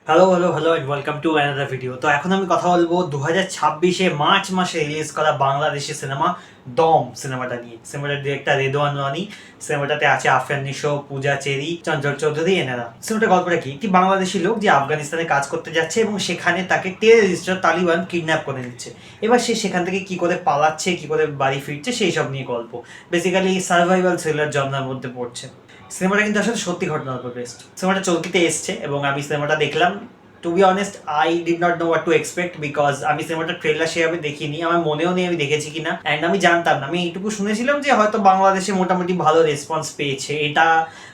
Hello hello hello and welcome to another video. তো এখন আমি কথা বলবো 2026-এ মার্চ মাসে রিলিজ করা বাংলাদেশি সিনেমা দম সিনেমাটা নিয়ে। সিনেমাটার ডিরেক্টর রেদওয়ান রানী, সিনেমাটাতে আছে আফরান নিশো, পূজা চেরি, চঞ্চল চৌধুরী এনারা। সিনেমাটার গল্পটা কি? একটি বাংলাদেশি লোক যে আফগানিস্তানে কাজ করতে যাচ্ছে এবং সেখানে তাকে টেররিস্টরা তালিবান কিডন্যাপ করে নিচ্ছে। এবার সে সেখান থেকে কি করে পালাচ্ছে, কি করে বাড়ি ফিরছে, সেই সব নিয়ে গল্প। বেসিক্যালি সার্ভাইভাল থ্রিলার জনরার মধ্যে পড়ছে। সিনেমাটা কিন্তু আসলে সত্যি ঘটনার উপর বেস্ট। সিনেমাটা চলকিতে এসছে এবং আমি সিনেমাটা দেখলাম। To be honest I did not know what to expect, because আমি সিনেমাটা ট্রেলার সেভাবে দেখিনি, আমার মনেও নেই আমি দেখেছি কিনা, অ্যান্ড আমি জানতাম না। আমি এইটুকু শুনেছিলাম যে হয়তো বাংলাদেশে মোটামুটি ভালো রেসপন্স পেয়েছে এটা।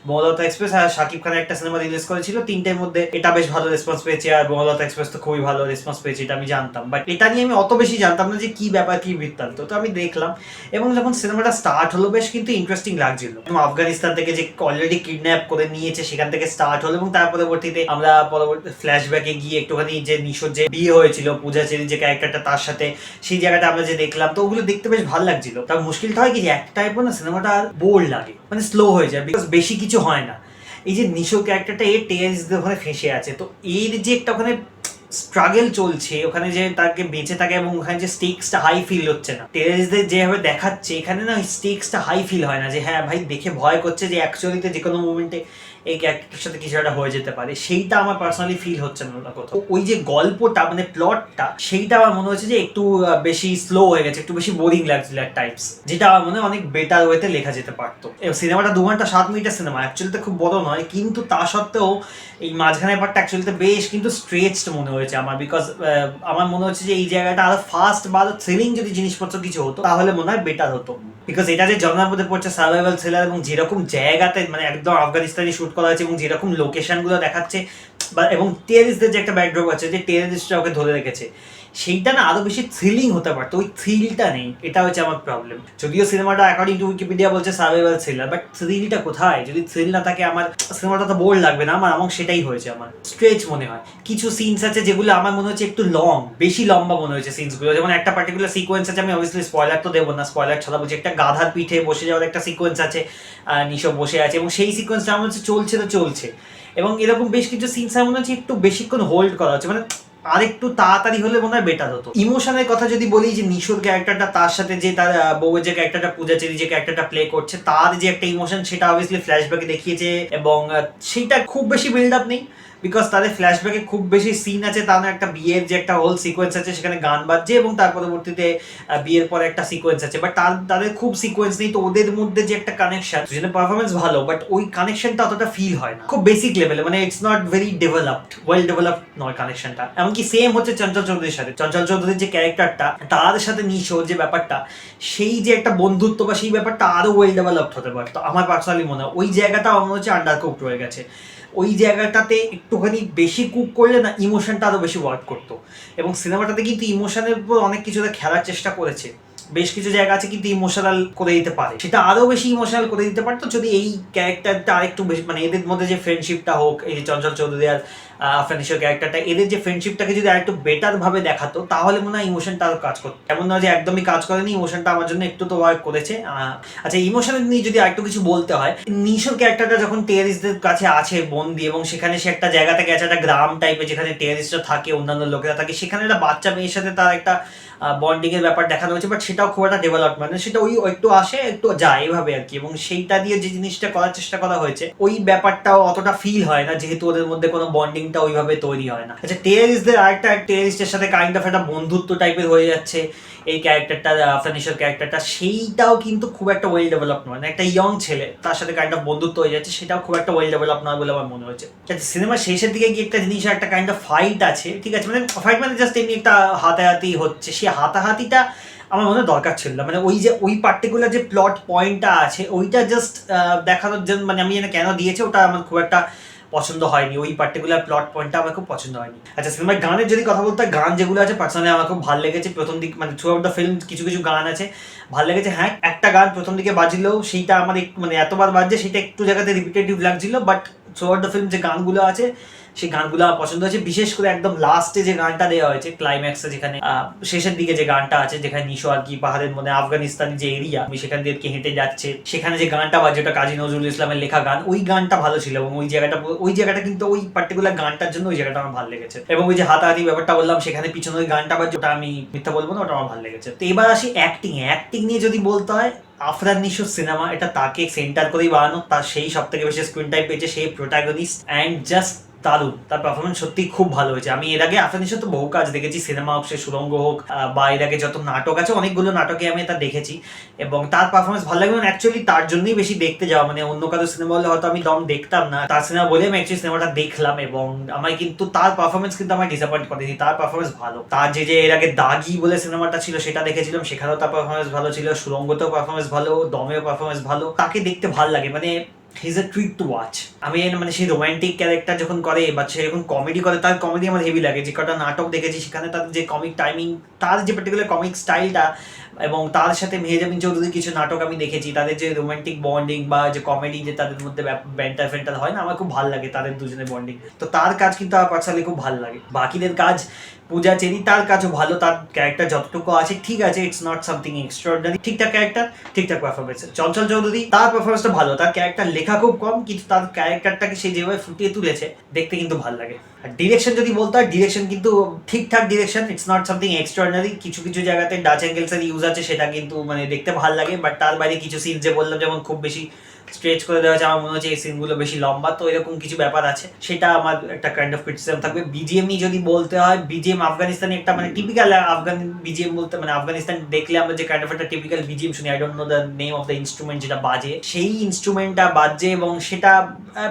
বঙ্গলতা এক্সপ্রেস আর শাকিব খানের একটা সিনেমা রিলিজ করেছিল, তিনটের মধ্যে এটা বেশ ভালো রেসপন্স পেয়েছে, আর বঙ্গলতা এক্সপ্রেস তো খুবই ভালো রেসপন্স পেয়েছে, এটা আমি জানতাম। বাট এটা নিয়ে আমি অত বেশি জানতাম না যে কি ব্যাপার, কি বৃত্তান্ত। তো আমি দেখলাম এবং যখন সিনেমাটা স্টার্ট হলো বেশ কিন্তু ইন্টারেস্টিং লাগছিল। আফগানিস্তান থেকে যে অলরেডি কিডন্যাপ করে নিয়েছে সেখান থেকে স্টার্ট হলো এবং তার পরবর্তীতে আমরা পরবর্তী ফ্ল্যাশব্যাকে গিয়ে একটুখানি যে নিশোর যে বিয়ে হয়েছিল পূজা চেরি যে ক্যারেক্টারটা তার সাথে, সেই জায়গাটা আমরা যে দেখলাম, তো ওগুলো দেখতে বেশ ভালো লাগছিল। তার মুশকিলটা হয় কি যে একটা টাইপের না সিনেমাটা বোর লাগে, মানে স্লো হয়ে যায়, বিকজ বেশি কিছু হয় না। এই যে নিশো ক্যারেক্টারটা এর টেরিস্টদের ওখানে ফেঁসে আছে, তো এর যে একটা ওখানে স্ট্রাগল চলছে ওখানে, যে তাকে বেঁচে থাকে এবং ওখানে যে স্টেক্সটা হাই ফিল হচ্ছে না। টেররিস্টদের যেভাবে দেখাচ্ছে এখানে না, স্টেক্সটা হাই ফিল হয় না, যে হ্যাঁ ভাই দেখে ভয় করছে যে অ্যাকচুয়ালিতে যে কোনো মুভমেন্টে এই ক্যারেক্টারের সাথে কিছু একটা হয়ে যেতে পারে, সেইটা আমার পার্সোনালি ফিল হচ্ছে না কোথাও। ওই যে গল্পটা মানে প্লটটা, সেইটা আমার মনে হচ্ছে যে একটু বেশি স্লো হয়ে গেছে, একটু বেশি বোরিং লাগছিল অ্যাট টাইমস, যেটা আমার মনে হয় অনেক বেটার ওয়েতে লেখা যেতে পারতো। সিনেমাটা 2 ঘন্টা 7 মিনিটের সিনেমা, অ্যাকচুয়ালিতে খুব বড় নয়, কিন্তু তা সত্ত্বেও এই মাঝখানের পার্টটা অ্যাকচুয়ালিতে বেশ কিন্তু স্ট্রেচড মনে হয়েছে আমার, বিকজ আমার মনে হচ্ছে যে এই জায়গাটা আরো ফাস্ট বা আরো থ্রিলিং যদি জিনিসপত্র কিছু হতো তাহলে মনে হয় বেটার হতো। বিকজ এটা যে জনরার মধ্যে পড়ছে সার্ভাইভাল থ্রিলার, এবং যেরকম জায়গাতে মানে একদম আফগানিস্তানে শুট করা হয়েছে এবং যেরকম লোকেশনগুলো দেখাচ্ছে, বা এবং টেররিস্টদের যে একটা ব্যাকড্রপ আছে যে টেররিস্টরা ওকে ধরে রেখেছে, সেইটা না আরো বেশি থ্রিলিং হতে পারতো, ওই থ্রিলটা নেই, এটা হচ্ছে আমার প্রবলেম। যদিও সিনেমাটা অ্যাকর্ডিং টু উইকিপিডিয়া বলছে সার্ভাইভাল থ্রিলার, বাট থ্রিলটা কোথায়? যদি থ্রিল না থাকে আমার সিনেমাটা তো বোর লাগবে না আমার, এবং সেটাই হয়েছে আমার স্ট্রেচ মনে হয়। কিছু সিনস আছে যেগুলো আমার মনে হচ্ছে একটু লং, বেশি লম্বা মনে হয়েছে সিনসগুলো। যেমন একটা পার্টিকুলার সিকোয়েন্স আছে, আমি অবভিয়াসলি স্পয়লার তো দেবো না, স্পয়লার ছাড়া বলছি, একটা গাধার পিঠে বসে যাওয়ার একটা সিকোয়েন্স আছে, নিশো বসে আছে এবং সেই সিকোয়েন্সটা আমার হচ্ছে চলছে তো চলছে, এবং এরকম বেশ কিছু সিনস আমার মনে হচ্ছে একটু বেশিক্ষণ হোল্ড করা হচ্ছে, মানে আরেকটু তাড়াতাড়ি হলে মনে হয় বেটার হতো। ইমোশনের কথা যদি বলি, যে নিশোর ক্যারেক্টারটা তার সাথে যে তার বউয়ের যে ক্যারেক্টারটা পূজা চেরি যে ক্যারেক্টারটা প্লে করছে, তার যে একটা ইমোশন সেটা অবভিয়াসলি ফ্ল্যাশব্যাকে দেখিয়েছে, এবং সেইটা খুব বেশি বিল্ড আপ নেই, বিকজ তাদের ফ্ল্যাশব্যাকে খুব বেশি সিন আছে, তার একটা বিয়ের যে একটা হোল সিকোয়েন্স আছে সেখানে গান বাজছে, এবং তার পরবর্তীতে বিয়ের পরে একটা সিকোয়েন্স আছে, বাট তাদের খুব সিকোয়েন্স নেই। তো ওদের মধ্যে যে একটা কানেকশন, দুজনের পারফরমেন্স ভালো, বাট ওই কানেকশনটা অতটা ফিল হয় না, খুব বেসিক লেভেলে, মানে it's not very developed, well developed নয় কানেকশনটা। এমনকি সেম হচ্ছে চঞ্চল চৌধুরীর সাথে, চঞ্চল চৌধুরীর যে ক্যারেক্টারটা, তার সাথে নিশোর যে ব্যাপারটা, সেই যে একটা বন্ধুত্ব বা সেই ব্যাপারটা আরো ওয়েল ডেভেলপড হতে পারতো আমার পার্সোনালি মনে হয়। ওই জায়গাটা আমার মনে হচ্ছে আন্ডার কুকড হয়ে গেছে। ওই জায়গাটাতে একটুখানি বেশি কুক করলে না ইমোশনটা আরো বেশি ওয়ার্ক করতো, এবং সিনেমাটাতে কিন্তু ইমোশনের উপর অনেক কিছুতে খেলার চেষ্টা করেছে। বেশ কিছু জায়গা আছে কিন্তু ইমোশনাল করে দিতে পারে, সেটা আরো বেশি ইমোশনাল করে দিতে পারতো যদি এই ক্যারেক্টারটা আরেকটু বেশি, মানে এদের মধ্যে যে ফ্রেন্ডশিপটা হোক, এই যে চঞ্চল চৌধুরী আর আফরানিসের ক্যারেক্টারটা, এদের যে ফ্রেন্ডশিপটাকে যদি আরেকটু বেটার ভাবে দেখাতো তাহলে মনে হয় ইমোশনটা আরো কাজ করতো। এমন নয় যে একদমই কাজ করেনি, ইমোশনটা আমার জন্য একটু তো ওয়ার্ক করেছে। আচ্ছা, ইমোশনের নিয়ে যদি আরেকটু কিছু বলতে হয়, নিশোর ক্যারেক্টারটা যখন টেররিস্টদের কাছে আছে বন্দি, এবং সেখানে সে একটা জায়গাতে গেছে, একটা গ্রাম টাইপের যেখানে টেররিস্টরা থাকে, অন্যান্য লোকেরা থাকে, সেখানে একটা বাচ্চা মেয়ের সাথে তার একটা বন্ডিং এর ব্যাপার দেখানো হয়েছে, বাট সেটাও খুব একটা ডেভেলপ, মানে সেটা ওই একটু আসে একটু যায় এইভাবে আর কি, এবং সেইটা দিয়ে যে জিনিসটা করার চেষ্টা করা হয়েছে ওই ব্যাপারটাও অতটা ফিল হয় না, যেহেতু ওদের মধ্যে কোনো বন্ডিংটা ওইভাবে তৈরি হয় না। আচ্ছা, টেররিস্টদের আরেকটা টেররিস্টের সাথে কাইন্ড অফ একটা বন্ধুত্ব টাইপের হয়ে যাচ্ছে এই ক্যারেক্টারটা, আফরানিসের ক্যারেক্টারটা, সেইটাও কিন্তু খুব একটা ওয়েল ডেভেলপ নয়। একটা ইয়ং ছেলে তার সাথে কাইন্ড অফ বন্ধুত্ব হয়ে যাচ্ছে, সেটাও খুব একটা ওয়েল ডেভেলপ নয় বলে আমার মনে হচ্ছে। সিনেমার শেষের দিকে গিয়ে একটা জিনিস, একটা কাইন্ড অফ ফাইট আছে, ঠিক আছে, মানে ফাইট মানে জাস্ট এমনি একটা হাতাহাতি হচ্ছে, সেই হাতাহাতিটা আমার মনে হয় দরকার ছিল না। মানে ওই যে ওই পার্টিকুলার যে প্লট পয়েন্টটা আছে ওইটা জাস্ট দেখানোর জন্য, মানে আমি কেন দিয়েছে ওটা আমার খুব একটা পছন্দ হয়নি, ওই পার্টিকুলার প্লট পয়েন্টটা আমার খুব পছন্দ হয়নি। আচ্ছা, সিনেমার গানের যদি কথা বলতে হয়, গান যেগুলো আছে পার্সোনালি আমার খুব ভালো লেগেছে। প্রথম দিক মানে থ্রু আউট দ্য ফিল্ম কিছু কিছু গান আছে ভালো লেগেছে। হ্যাঁ, একটা গান প্রথম দিকে বাজলেও সেইটা আমার একটু মানে এতবার বাজছে সেটা একটু জায়গাতে রিপিটেটিভ লাগছিল, but through out the film যে গানগুলো আছে সেই গানগুলো আমার পছন্দ হয়েছে, বিশেষ করে একদম লাস্টে যে গানটা দেওয়া হয়েছে ক্লাইম্যাক্সে, যেখানে শেষের দিকে যে গানটা আছে, যেখানে নিশো আর কি পাহাড়ের মধ্যে আফগানিস্তানি যে এরিয়া, আমি সেখান দিয়ে হেঁটে যাচ্ছে, সেখানে যে গানটা বাজে ওটা কাজী নজরুল ইসলামের লেখা গান, ওই গানটা ভালো ছিল। এবং ওই জায়গাটা কিন্তু ওই পার্টিকুলার গানটার জন্য ওই জায়গাটা আমার ভালো লেগেছে। এবং ওই যে হাতাহাতি ব্যাপারটা বললাম, সেখানে পিছনে ওই গানটা বাজে, ওটা আমি মিথ্যা বলবো না, ওটা আমার ভালো লেগেছে। তো এবার আসি অ্যাক্টিং নিয়ে যদি বলতে হয়, আফরান নিশোর সিনেমা, এটা তাকে সেন্টার করেই বানানো, তার সেই সব থেকে বেশি স্ক্রিন টাইম পেয়েছে, সেই প্রোটাগনিস্ট, অ্যান্ড জাস্ট দারুণ, তার পারফরমেন্স সত্যি খুব ভালো হয়েছে। আমি এর আগে আফরান নিশোর তো বহু কাজ দেখেছি, সিনেমা হোক, সে সুরঙ্গ হোক, বা এর আগে যত নাটক আছে অনেকগুলো নাটকে আমি এটা দেখেছি, এবং তার পারফরমেন্স ভালো লাগে। অ্যাকচুয়ালি তার জন্যই বেশি দেখতে যাওয়া, মানে অন্য কারো সিনেমা হলে হয়তো আমি দম দেখতাম না, তার সিনেমা বলে আমি অ্যাকচুয়ালি সিনেমাটা দেখলাম, এবং আমার কিন্তু তার পারফরমেন্স কিন্তু আমার ডিসঅ্যাপয়েন্ট করেনি, তার পারফরমেন্স ভালো। তার যে এর আগে দাগি বলে সিনেমাটা ছিল সেটা দেখেছিলাম, সেখানেও তার পারফরমেন্স ভালো ছিল, সুরঙ্গতেও পারফরমেন্স ভালো, দমেও পারফরমেন্স ভালো, তাকে দেখতে ভালো লাগে, মানে his A treat to watch. আমি মানে সেই রোমান্টিক ক্যারেক্টার যখন করে বা সে যখন কমেডি করে, তার কমেডি আমার হেভি লাগে। যে কটা নাটক দেখেছি সেখানে তার যে কমিক টাইমিং, তার যে পার্টিকুলার কমিক স্টাইলটা, এবং তার সাথে মেহজাবিন চৌধুরীর কিছু নাটক আমি দেখেছি, তাদের যে রোমান্টিক বন্ডিং বা যে কমেডি যে তাদের মধ্যে ব্যান্টার ফ্যান্টার হয় না, আমার খুব ভালো লাগে তাদের দুজনের বন্ডিং। তো তার কাজ কিন্তু আমার পার্সোনালি খুব ভালো লাগে। বাকিদের কাজ, পূজা চেরি, তার কাজও ভালো, তার ক্যারেক্টার যতটুকু আছে ঠিক আছে, ইটস নট সামথিং এক্সট্রাঅর্ডিনারি, ঠিকঠাক ক্যারেক্টার, ঠিকঠাক পারফরমেন্স। চঞ্চল চৌধুরী, তার পারফরমেন্সটা ভালো, তার ক্যারেক্টার লেখা খুব কম, কিন্তু তার ক্যারেক্টারটাকে সে যেভাবে ফুটিয়ে তুলেছে দেখতে কিন্তু ভালো লাগে। আর ডিরেকশন যদি বলতে হয়, ডিরেকশন কিন্তু ঠিকঠাক direction, it's not something extraordinary. কিছু কিছু জায়গাতে ডাচ অ্যাঙ্গেলসের ইউজ আছে, সেটা কিন্তু মানে দেখতে ভালো লাগে, বাট তার বাইরে কিছু সিন যে বললাম, যেমন খুব বেশি স্ট্রেচ করে দেওয়া আছে, আমার মনে হচ্ছে এই সিনগুলো বেশি লম্বা, তো এরকম কিছু ব্যাপার আছে, সেটা আমার একটা কাইন্ড অফ ক্রিটিসিজম থাকবে। বিজিএম যদি বলতে হয়, বিজিএম আফগানিস্তানি একটা মানে টিপিক্যাল আফগান বিজিএম বলতে, মানে আফগানিস্তান দেখলে আমরা যে কাইন্ড অফ একটা টিপিক্যাল বিজিএম শুনি, I don't know the name of the instrument যেটা বাজে, সেই ইনস্ট্রুমেন্টটা বাজে, এবং সেটা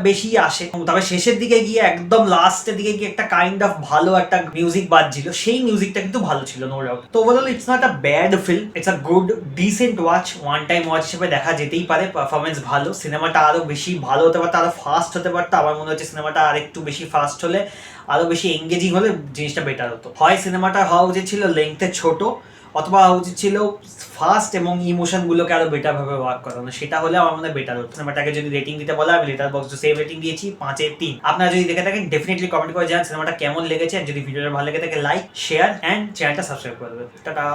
বেশি আসে। তবে শেষের দিকে গিয়ে, একদম লাস্টের দিকে গিয়ে একটা কাইন্ড অফ ভালো একটা মিউজিক বাজছিল, সেই মিউজিকটা কিন্তু ভালো ছিল, নো ডাউট। তো overall it's not a bad film, it's a good decent watch, one time watch হিসেবে দেখা যেতেই পারে। পারফরমেন্স ভালো, সিনেমাটা আরো বেশি ভালো হতে পারতো, আরো ফাস্ট হতে পারতো। আমার মনে হচ্ছে সিনেমাটা আর একটু বেশি ফাস্ট হলে, আরো বেশি এঙ্গেজিং হলে জিনিসটা বেটার হতো। হয় সিনেমাটা হওয়া উচিত ছিল লেংথে ছোট, অথবা হওয়া উচিত ছিল ফাস্ট এবং ইমোশনগুলোকে আরো বেটার ভাবে ওয়ার্ক করানো, সেটা হলে আমার মনে হয় বেটার হতো। সিনেমাটাকে যদি রেটিং দিতে বলা, আমি লেটার বক্স সেম রেটিং দিয়েছি 5/3। আপনারা যদি দেখে থাকেন ডেফিনেটলি কমেন্ট করে জানান সিনেমাটা কেমন লেগেছে, যদি ভিডিওটা ভালো লেগে থাকে লাইক, শেয়ার অ্যান্ড চ্যানেলটা সাবস্ক্রাইব করবেন। টাটা।